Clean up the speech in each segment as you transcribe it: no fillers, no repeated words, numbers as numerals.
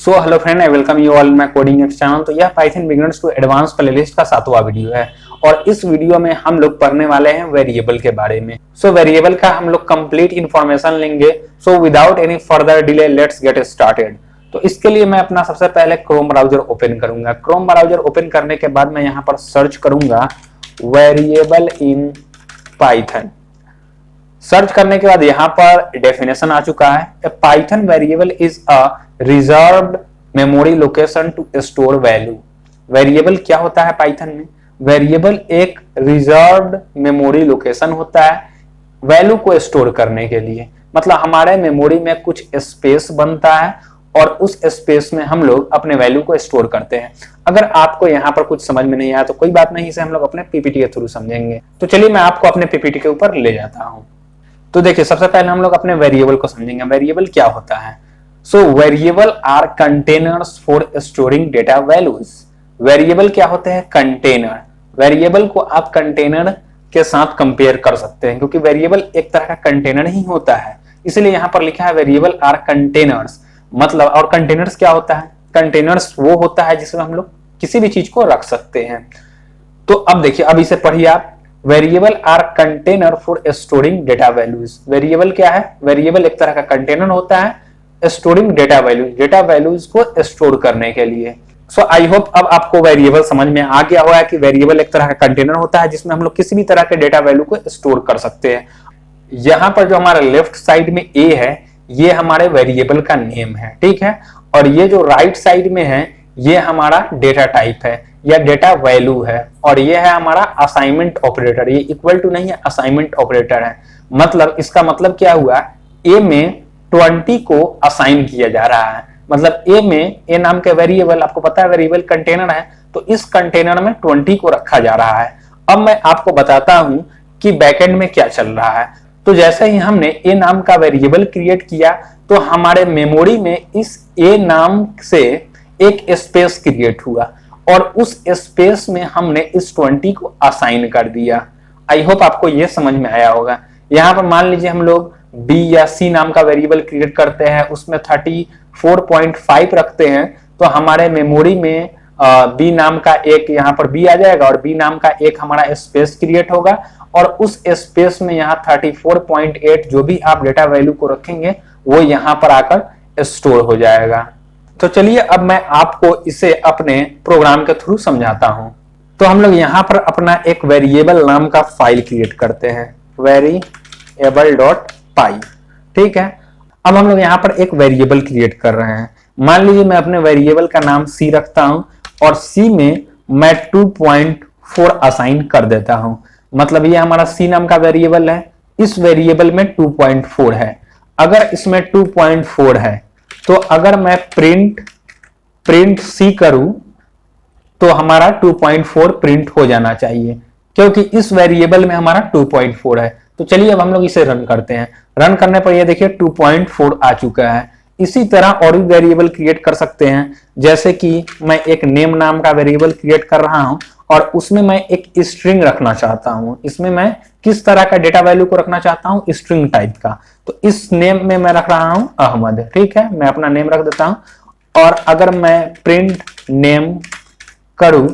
So hello friend, I welcome you all my coding X channel. तो यह Python beginners to advance playlist का 7वां video है और इस वीडियो में हम लोग पढ़ने वाले हैं वेरिएबल के बारे में। वेरिएबल का हम लोग कंप्लीट इंफॉर्मेशन लेंगे। Without any further delay let's get started. तो इसके लिए मैं अपना सबसे पहले क्रोम ब्राउजर ओपन करूंगा। क्रोम ब्राउजर ओपन करने के बाद मैं यहाँ पर सर्च करूंगा वेरिएबल इन पाइथन। सर्च करने के बाद यहाँ पर डेफिनेशन आ चुका है। Python variable is a reserved memory location to store value. Variable क्या होता है पाइथन में? वेरिएबल एक रिजर्व्ड मेमोरी लोकेशन होता है वैल्यू को स्टोर करने के लिए। मतलब हमारे मेमोरी में कुछ स्पेस बनता है और उस स्पेस में हम लोग अपने वैल्यू को स्टोर करते हैं। अगर आपको यहाँ पर कुछ समझ में नहीं आया तो कोई बात नहीं, इसे हम लोग अपने पीपीटी के थ्रू समझेंगे। तो चलिए मैं आपको अपने पीपीटी के ऊपर ले जाता हूँ। तो देखिए, सबसे पहले हम लोग अपने वेरिएबल को समझेंगे। वेरिएबल क्या होता है? Variable are containers for storing data values. Variable क्या होते हैं? कंटेनर। वेरिएबल को आप कंटेनर के साथ कंपेयर कर सकते हैं क्योंकि वेरिएबल एक तरह का कंटेनर ही होता है, इसलिए यहां पर लिखा है वेरिएबल आर कंटेनर्स। मतलब, और कंटेनर्स क्या होता है? कंटेनर्स वो होता है जिसमें हम लोग किसी भी चीज को रख सकते हैं। तो अब देखिए, अब इसे पढ़िए आप। Variable are container for storing data values. Variable क्या है? वेरिएबल एक तरह का कंटेनर होता है storing data values, data values को स्टोर करने के लिए। आई होप अब आपको वेरिएबल समझ में आ गया होगा कि वेरिएबल एक तरह का कंटेनर होता है जिसमें हम लोग किसी भी तरह के डेटा वैल्यू को स्टोर कर सकते हैं। यहाँ पर जो हमारा लेफ्ट साइड में ए है, ये हमारे वेरिएबल का नेम है, ठीक है। और ये जो राइट साइड में है, ये हमारा डेटा टाइप है या डेटा वैल्यू है। और ये है हमारा असाइनमेंट ऑपरेटर। ये इक्वल टू नहीं है, असाइनमेंट ऑपरेटर है। मतलब इसका मतलब क्या हुआ? ए में 20 को असाइन किया जा रहा है। मतलब ए में, ए नाम के वेरिएबल, आपको पता है वेरिएबल कंटेनर है, तो इस कंटेनर में 20 को रखा जा रहा है। अब मैं आपको बताता हूं कि बैकएंड में क्या चल रहा है। तो जैसे ही हमने ए नाम का वेरिएबल क्रिएट किया तो हमारे मेमोरी में इस ए नाम से एक स्पेस क्रिएट हुआ और उस स्पेस में हमने इस 20 को असाइन कर दिया। आई होप आपको यह समझ में आया होगा। यहां पर मान लीजिए हम लोग b या c नाम का वेरिएबल क्रिएट करते हैं, उसमें 34.5 रखते हैं, तो हमारे मेमोरी में b नाम का एक यहाँ पर b आ जाएगा और b नाम का एक हमारा स्पेस क्रिएट होगा और उस स्पेस में यहाँ 34.8 जो भी आप डेटा वैल्यू को रखेंगे वो यहाँ पर आकर स्टोर हो जाएगा। तो चलिए अब मैं आपको इसे अपने प्रोग्राम के थ्रू समझाता हूं। तो हम लोग यहाँ पर अपना एक वेरिएबल नाम का फाइल क्रिएट करते हैं, variable.py, ठीक है। अब हम लोग यहाँ पर एक वेरिएबल क्रिएट कर रहे हैं। मान लीजिए मैं अपने वेरिएबल का नाम c रखता हूं और c में मैं 2.4 असाइन कर देता हूं। मतलब ये हमारा c नाम का वेरिएबल है, इस वेरिएबल में 2.4 है। अगर इसमें 2.4 है तो अगर मैं प्रिंट c करूं तो हमारा 2.4 प्रिंट हो जाना चाहिए क्योंकि इस वेरिएबल में हमारा 2.4 है। तो चलिए अब हम लोग इसे रन करते हैं। रन करने पर ये देखिए 2.4 आ चुका है। इसी तरह और भी वेरिएबल क्रिएट कर सकते हैं, जैसे कि मैं एक नेम नाम का वेरिएबल क्रिएट कर रहा हूं और उसमें मैं एक स्ट्रिंग रखना चाहता हूं। इसमें मैं किस तरह का डेटा वैल्यू को रखना चाहता हूं? स्ट्रिंग टाइप का। तो इस नेम में मैं रख रहा हूं अहमद, ठीक है। मैं अपना नेम रख देता हूं और अगर मैं प्रिंट नेम करूं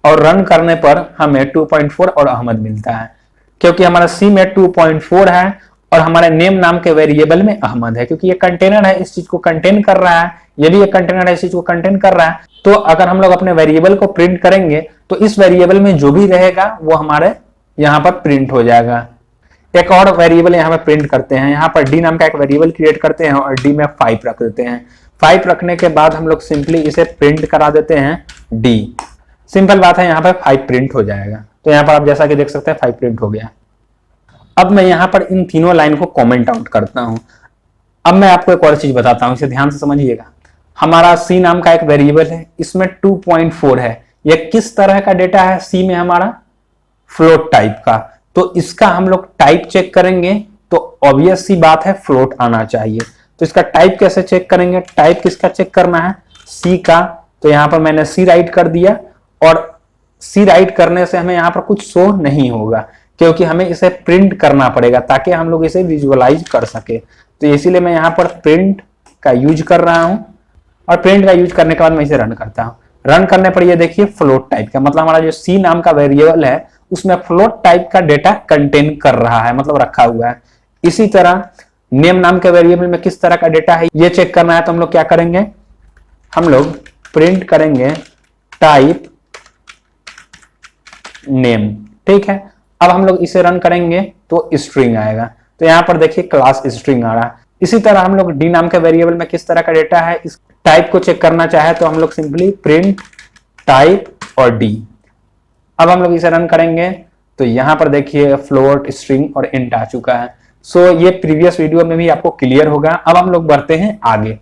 और रन करने पर हमें 2.4 और अहमद मिलता है क्योंकि हमारा सी में 2.4 है और हमारे नेम नाम के वेरिएबल में अहमद है क्योंकि ये कंटेनर है, इस चीज को कंटेन कर रहा है। ये भी एक कंटेनर है, इस चीज को कंटेन कर रहा है। तो अगर हम लोग अपने वेरिएबल को प्रिंट करेंगे तो इस वेरिएबल में जो भी रहेगा वो हमारे यहाँ पर प्रिंट हो जाएगा। एक और वेरिएबल यहाँ पे प्रिंट करते हैं। यहाँ पर डी नाम का एक वेरिएबल क्रिएट करते हैं और डी में 5 रख देते हैं। 5 रखने के बाद हम लोग सिंपली इसे प्रिंट करा देते हैं डी। सिंपल बात है, यहाँ पर 5 प्रिंट हो जाएगा। तो यहाँ पर आप जैसा कि देख सकते हैं 5 प्रिंट हो गया। अब मैं यहाँ पर इन तीनों लाइन को कमेंट आउट करता हूँ। अब मैं आपको एक और चीज बताता हूँ, इसे ध्यान से समझिएगा। हमारा सी नाम का एक वेरिएबल है, इसमें 2.4 है। यह किस तरह का डेटा है? सी में हमारा फ्लोट टाइप का। तो इसका हम लोग टाइप चेक करेंगे तो ऑब्वियस सी बात है फ्लोट आना चाहिए। तो इसका टाइप कैसे चेक करेंगे? टाइप किसका चेक करना है? सी का। तो यहाँ पर मैंने सी राइट कर दिया और सी राइट करने से हमें यहाँ पर कुछ शो नहीं होगा क्योंकि हमें इसे प्रिंट करना पड़ेगा ताकि हम लोग इसे विजुअलाइज कर सके। तो इसीलिए मैं यहाँ पर प्रिंट का यूज कर रहा हूं। और प्रिंट का यूज करने के बाद मैं इसे रन करता हूँ। रन करने पर ये देखिए फ्लोट टाइप का, मतलब हमारा जो सी नाम का वेरिएबल है उसमें फ्लोट टाइप का डेटा कंटेन कर रहा है, मतलब रखा हुआ है। इसी तरह नेम नाम के वेरिएबल में किस तरह का डेटा है ये चेक करना है, तो हम लोग क्या करेंगे, हम लोग प्रिंट करेंगे टाइप नेम, ठीक है। अब हम लोग इसे रन करेंगे तो स्ट्रिंग आएगा, तो यहाँ पर देखिए क्लास स्ट्रिंग आ रहा है। इसी तरह हम लोग डी नाम के वेरिएबल में किस तरह का डेटा है, इस टाइप को चेक करना चाहे तो हम लोग सिंपली प्रिंट टाइप और डी। अब हम लोग इसे रन करेंगे तो यहाँ पर देखिए फ्लोट, स्ट्रिंग और इंट आ चुका है। सो ये प्रीवियस वीडियो में भी आपको क्लियर होगा। अब हम लोग बढ़ते हैं आगे।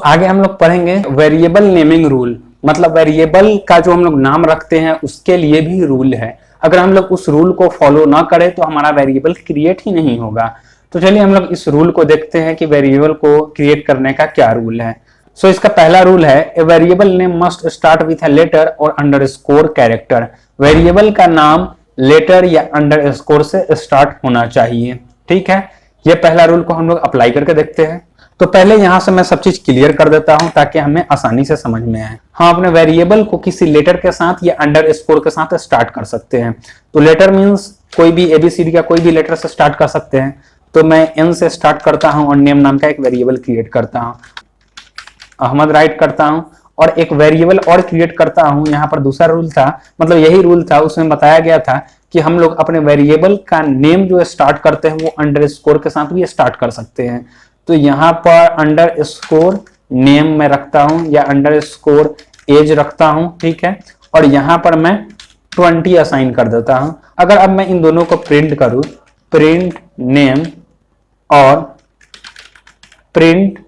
आगे हम लोग पढ़ेंगे वेरिएबल नेमिंग रूल, मतलब वेरिएबल का जो हम लोग नाम रखते हैं उसके लिए भी रूल है। अगर हम लोग उस रूल को फॉलो ना करें तो हमारा वेरिएबल क्रिएट ही नहीं होगा। तो चलिए हम लोग इस रूल को देखते हैं कि वेरिएबल को क्रिएट करने का क्या रूल है। इसका पहला रूल है, a variable name must start with a letter और अंडरस्कोर कैरेक्टर। वेरिएबल का नाम लेटर या अंडरस्कोर से स्टार्ट होना चाहिए, ठीक है। ये पहला रूल को हम लोग अप्लाई करके देखते हैं। तो पहले यहां से मैं सब चीज क्लियर कर देता हूं ताकि हमें आसानी से समझ में आए। हम अपने वेरिएबल को किसी लेटर के साथ या अंडरस्कोर के साथ स्टार्ट कर सकते हैं। तो लेटर मींस कोई भी एबीसीडी का कोई भी लेटर से स्टार्ट कर सकते हैं। तो मैं एन से स्टार्ट करता हूं और नेम नाम का एक वेरिएबल क्रिएट करता हूं, अहमद राइट करता हूं और एक वेरिएबल और क्रिएट करता हूं। यहाँ पर दूसरा रूल था, मतलब यही रूल था, उसमें बताया गया था कि हम लोग अपने वेरिएबल का नेम जो स्टार्ट करते हैं वो अंडरस्कोर के साथ भी स्टार्ट कर सकते हैं। तो यहाँ पर अंडरस्कोर नेम में रखता हूं या अंडरस्कोर एज रखता हूं, ठीक है। और यहाँ पर मैं 20 असाइन कर देता हूं। अगर अब मैं इन दोनों को प्रिंट करूं, प्रिंट नेम और प्रिंट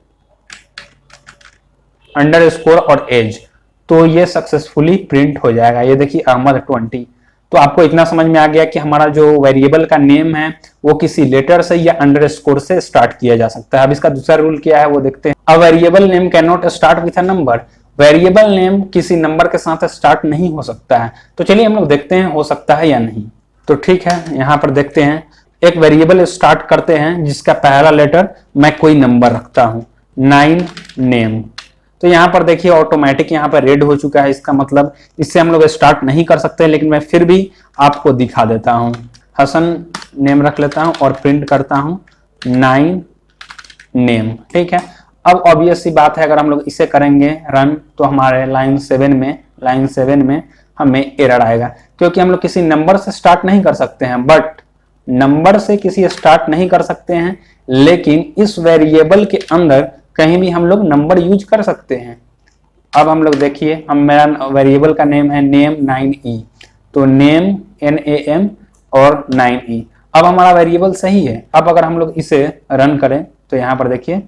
अंडरस्कोर और एज, तो ये सक्सेसफुली प्रिंट हो जाएगा। ये देखिए अहमद 20। तो आपको इतना समझ में आ गया कि हमारा जो वेरिएबल का नेम है वो किसी लेटर से या अंडरस्कोर से स्टार्ट किया जा सकता है। अब इसका दूसरा रूल क्या है वो देखते हैं। A variable name can not start with a number. Variable name किसी नंबर के साथ स्टार्ट नहीं हो सकता है। तो चलिए हम लोग देखते हैं हो सकता है या नहीं। तो ठीक है, यहाँ पर देखते हैं। एक वेरिएबल स्टार्ट करते हैं जिसका पहला लेटर मैं कोई नंबर रखता हूं, 9 नेम। तो यहाँ पर देखिए ऑटोमेटिक यहाँ पर रेड हो चुका है, इसका मतलब इससे हम लोग स्टार्ट नहीं कर सकते, लेकिन मैं फिर भी आपको दिखा देता हूँ। हसन नेम रख लेता हूँ और प्रिंट करता हूँ 9 नेम, ठीक है। अब ऑब्वियस सी बात है, अगर हम लोग इसे करेंगे रन तो हमारे लाइन 7 में हमें एरर आएगा, क्योंकि हम लोग किसी नंबर से स्टार्ट नहीं कर सकते हैं। बट नंबर से किसी स्टार्ट नहीं कर सकते हैं, लेकिन इस वेरिएबल के अंदर कहीं भी हम लोग नंबर यूज कर सकते हैं। अब हम लोग देखिए, हम मेरा वेरिएबल का नेम है नेम 9e, तो नेम NAM और 9e। अब हमारा वेरिएबल सही है। अब अगर हम लोग इसे रन करें तो यहाँ पर देखिए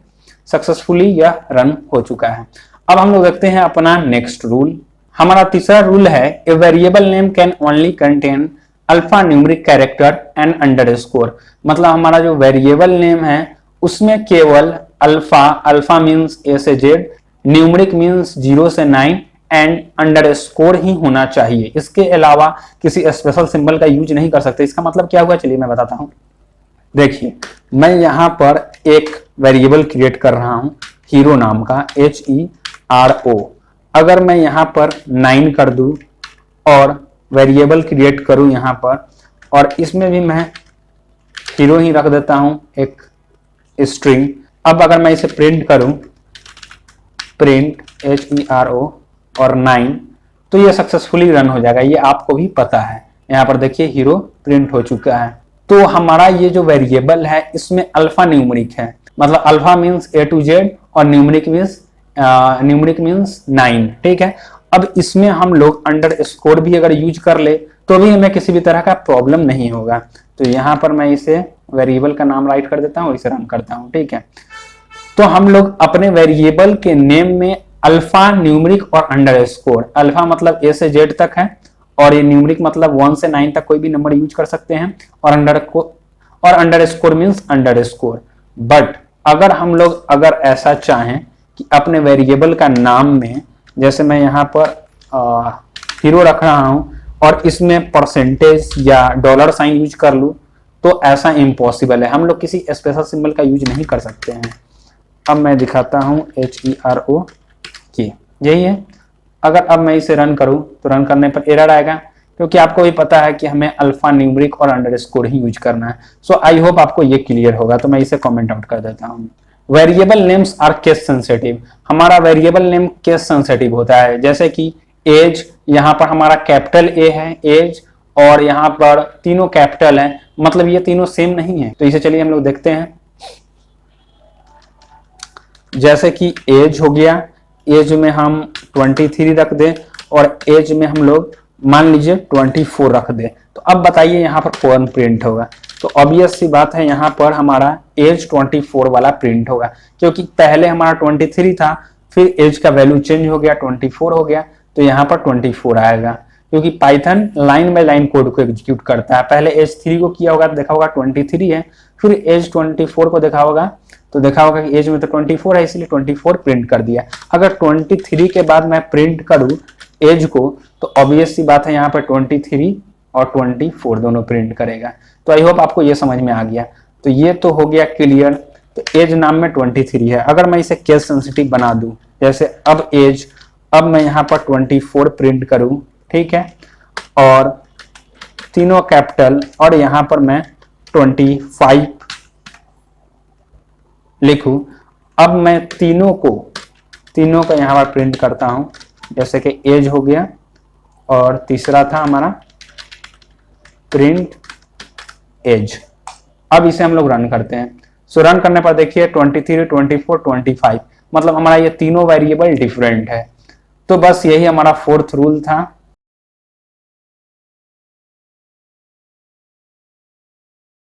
सक्सेसफुली यह रन हो चुका है। अब हम लोग देखते हैं अपना नेक्स्ट रूल। हमारा तीसरा रूल है, a variable name can only contain alpha numeric character and underscore. मतलब हमारा जो वेरिएबल नेम है उसमें केवल अल्फा मीन्स A से Z, न्यूमेरिक मीन्स 0 से 9 एंड अंडरस्कोर ही होना चाहिए। इसके अलावा किसी स्पेशल सिंबल का यूज नहीं कर सकते। इसका मतलब क्या हुआ, चलिए मैं बताता हूं। देखिए मैं यहाँ पर एक वेरिएबल क्रिएट कर रहा हूं हीरो नाम का, HERO। अगर मैं यहाँ पर 9 कर दूं और वेरिएबल क्रिएट करूं यहाँ पर, और इसमें भी मैं हीरो ही रख देता हूं एक स्ट्रिंग। अब अगर मैं इसे प्रिंट करूं, प्रिंट HERO और 9, तो ये सक्सेसफुली रन हो जाएगा। ये आपको भी पता है। यहाँ पर देखिए हीरो प्रिंट हो चुका है। तो हमारा ये जो वेरिएबल है इसमें अल्फा न्यूमेरिक है, मतलब alpha means A to Z और न्यूमेरिक मीन्स 9, ठीक है। अब इसमें हम लोग अंडरस्कोर भी अगर यूज कर ले तो भी हमें किसी भी तरह का प्रॉब्लम नहीं होगा। तो यहाँ पर मैं इसे वेरिएबल का नाम राइट कर देता हूँ और इसे रन करता हूँ, ठीक है। तो हम लोग अपने वेरिएबल के नेम में अल्फा न्यूमेरिक और अंडरस्कोर, अल्फा मतलब A से Z तक है और ये न्यूमेरिक मतलब 1 से 9 तक कोई भी नंबर यूज कर सकते हैं, और अंडरस्कोर मीन्स अंडरस्कोर। बट अगर हम लोग अगर ऐसा चाहें कि अपने वेरिएबल का नाम में, जैसे मैं यहाँ पर हीरो रख रहा हूँ और इसमें परसेंटेज या डॉलर साइन यूज कर लूँ, तो ऐसा इम्पॉसिबल है। हम लोग किसी स्पेशल सिंबल का यूज नहीं कर सकते हैं। अब मैं दिखाता हूँ HERO यही है। अगर अब मैं इसे रन करूं तो रन करने पर एरर आएगा, क्योंकि आपको भी पता है कि हमें अल्फा न्यूमेरिक और अंडरस्कोर ही यूज करना है। सो आई होप आपको ये क्लियर होगा, तो मैं इसे कमेंट आउट कर देता हूँ। Variable names are case sensitive. हमारा वेरिएबल नेम केस सेंसिटिव होता है, जैसे कि एज, यहाँ पर हमारा कैपिटल ए है एज, और यहाँ पर तीनों कैपिटल है, मतलब ये तीनों सेम नहीं है। तो इसे चलिए हम लोग देखते हैं। जैसे कि एज हो गया, एज में हम 23 रख दें और एज में हम लोग मान लीजिए 24 रख दें, तो अब बताइए यहाँ पर कौन प्रिंट होगा। तो ऑब्वियस सी बात है, यहाँ पर हमारा एज 24 वाला प्रिंट होगा, क्योंकि पहले हमारा 23 था, फिर एज का वैल्यू चेंज हो गया 24 हो गया, तो यहाँ पर 24 आएगा। क्योंकि Python line by line code को एग्जीक्यूट करता है। पहले एज 3 को किया होगा तो देखा होगा 23 है, फिर एज 24 को देखा होगा तो देखा होगा कि एज में तो 24 है, इसलिए 24 प्रिंट कर दिया। अगर 23 के बाद मैं प्रिंट करूं एज को, तो ऑब्वियस सी बात है यहाँ पर 23 और 24 दोनों प्रिंट करेगा। तो आई होप आपको ये समझ में आ गया। तो ये तो हो गया क्लियर। तो एज नाम में 23 है। अगर मैं इसे केस सेंसिटिव बना दूं, जैसे अब एज, अब मैं यहाँ पर 24 प्रिंट करूं, ठीक है, और तीनों कैपिटल, और यहाँ पर मैं 25 लिखूं। अब मैं तीनों का यहाँ पर प्रिंट करता हूं, जैसे कि एज हो गया और तीसरा था हमारा प्रिंट एज। अब इसे हम लोग रन करते हैं। सो रन करने पर देखिए 23, 24, 25, मतलब हमारा ये तीनों वेरिएबल डिफरेंट है। तो बस यही हमारा फोर्थ रूल था।